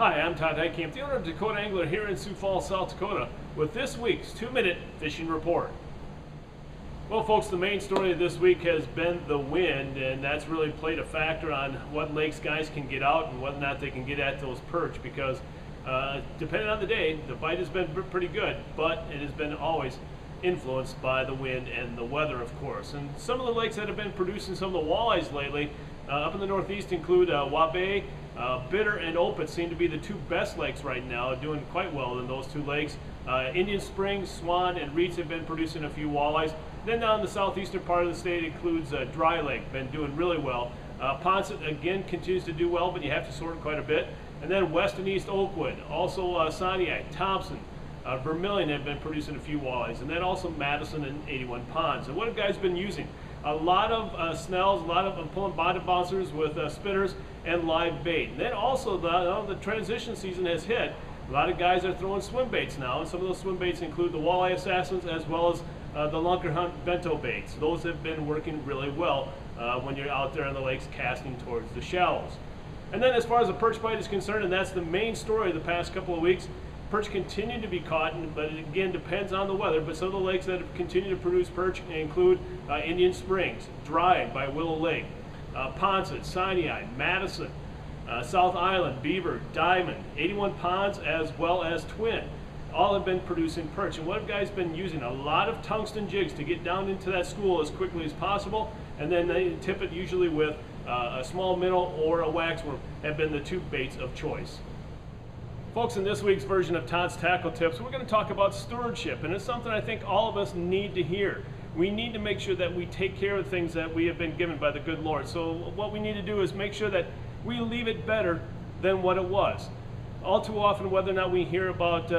Hi, I'm Todd Heitkamp, the owner of Dakota Angler here in Sioux Falls, South Dakota, with this week's 2-minute fishing report. Well, folks, the main story of this week has been the wind, and that's really played a factor on what lakes guys can get out and whether or not they can get at those perch, because depending on the day, the bite has been pretty good, but it has been always influenced by the wind and the weather, of course. And some of the lakes that have been producing some of the walleyes lately up in the Northeast include Waubay, Bitter, and Opit seem to be the two best lakes right now, doing quite well in those two lakes. Indian Springs, Swan, and Reeds have been producing a few walleyes. Then down in the southeastern part of the state includes Dry Lake, been doing really well. Ponset again continues to do well, but you have to sort quite a bit. And then west and east Oakwood, also Sonniac, Thompson, Vermilion have been producing a few walleyes, and then also Madison and 81 Ponds. And what have guys been using? A lot of snells, a lot of pulling bottom bouncers with spinners and live bait. And then also the transition season has hit. A lot of guys are throwing swim baits now, and some of those swim baits include the Walleye Assassins as well as the Lunker Hunt bento baits. Those have been working really well when you're out there on the lakes casting towards the shallows. And then as far as the perch bite is concerned, and that's the main story of the past couple of weeks, perch continue to be caught, but it again depends on the weather. But some of the lakes that have continued to produce perch include Indian Springs, Dry by Willow Lake, Ponset, Sinai, Madison, South Island, Beaver, Diamond, 81 Ponds, as well as Twin. All have been producing perch. And what have guys been using? A lot of tungsten jigs to get down into that school as quickly as possible, and then they tip it usually with a small minnow or a waxworm have been the two baits of choice. Folks, in this week's version of Todd's Tackle Tips, we're going to talk about stewardship, and it's something I think all of us need to hear. We need to make sure that we take care of things that we have been given by the good Lord. So what we need to do is make sure that we leave it better than what it was. All too often, whether or not we hear about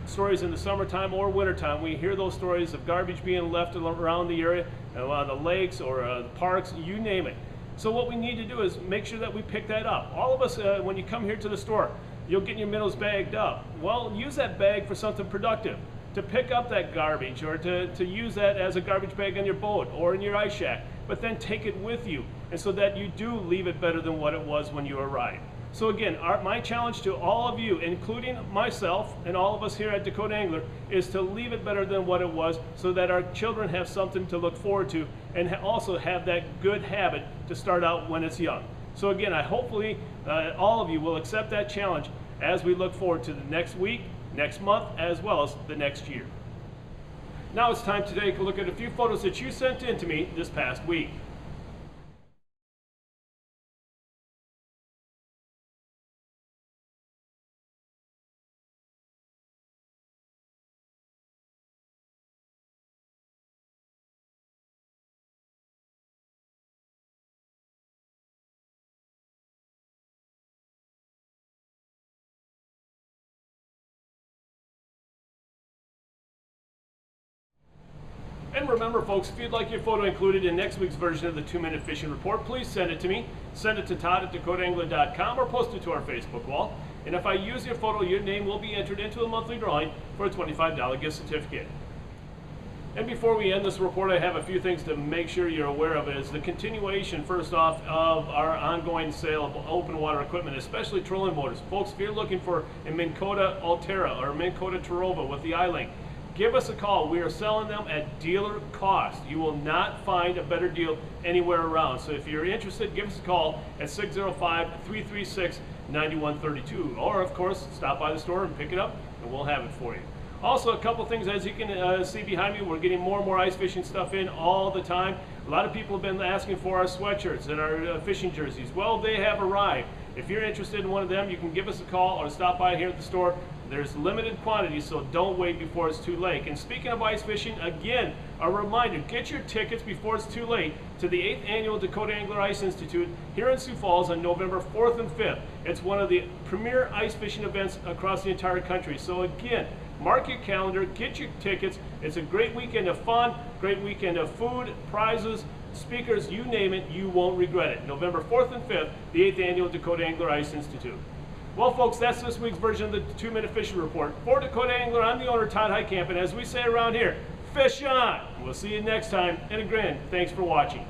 stories in the summertime or wintertime, we hear those stories of garbage being left around the area, the lakes or the parks, you name it. So what we need to do is make sure that we pick that up. All of us, when you come here to the store, you'll get your minnows bagged up. Well, use that bag for something productive, to pick up that garbage, or to use that as a garbage bag on your boat or in your ice shack, but then take it with you, and so that you do leave it better than what it was when you arrived. So again, my challenge to all of you, including myself and all of us here at Dakota Angler, is to leave it better than what it was, so that our children have something to look forward to and also have that good habit to start out when it's young. So again, hopefully all of you will accept that challenge as we look forward to the next week, next month, as well as the next year. Now it's time to take a look at a few photos that you sent in to me this past week. And remember, folks, if you'd like your photo included in next week's version of the 2-minute fishing report, please send it to me. Send it to todd@dakotaangler.com or post it to our Facebook wall. And if I use your photo, your name will be entered into a monthly drawing for a $25 gift certificate. And before we end this report, I have a few things to make sure you're aware of. Is the continuation, first off, of our ongoing sale of open water equipment, especially trolling motors. Folks, if you're looking for a Minn Kota Altera or a Minn Kota Tarova with the I-Link, give us a call. We are selling them at dealer cost. You will not find a better deal anywhere around. So if you're interested, give us a call at 605-336-9132. Or, of course, stop by the store and pick it up, and we'll have it for you. Also, a couple things, as you can see behind me, we're getting more and more ice fishing stuff in all the time. A lot of people have been asking for our sweatshirts and our fishing jerseys. Well, they have arrived. If you're interested in one of them, you can give us a call or stop by here at the store. There's limited quantities, so don't wait before it's too late. And speaking of ice fishing, again, a reminder, get your tickets before it's too late to the 8th Annual Dakota Angler Ice Institute here in Sioux Falls on November 4th and 5th. It's one of the premier ice fishing events across the entire country. So again, mark your calendar, get your tickets. It's a great weekend of fun, great weekend of food, prizes, speakers, you name it, you won't regret it. November 4th and 5th, the 8th Annual Dakota Angler Ice Institute. Well, folks, that's this week's version of the 2-minute fishing report. For Dakota Angler, I'm the owner, Todd Heitkamp, and as we say around here, fish on! We'll see you next time, and again, thanks for watching.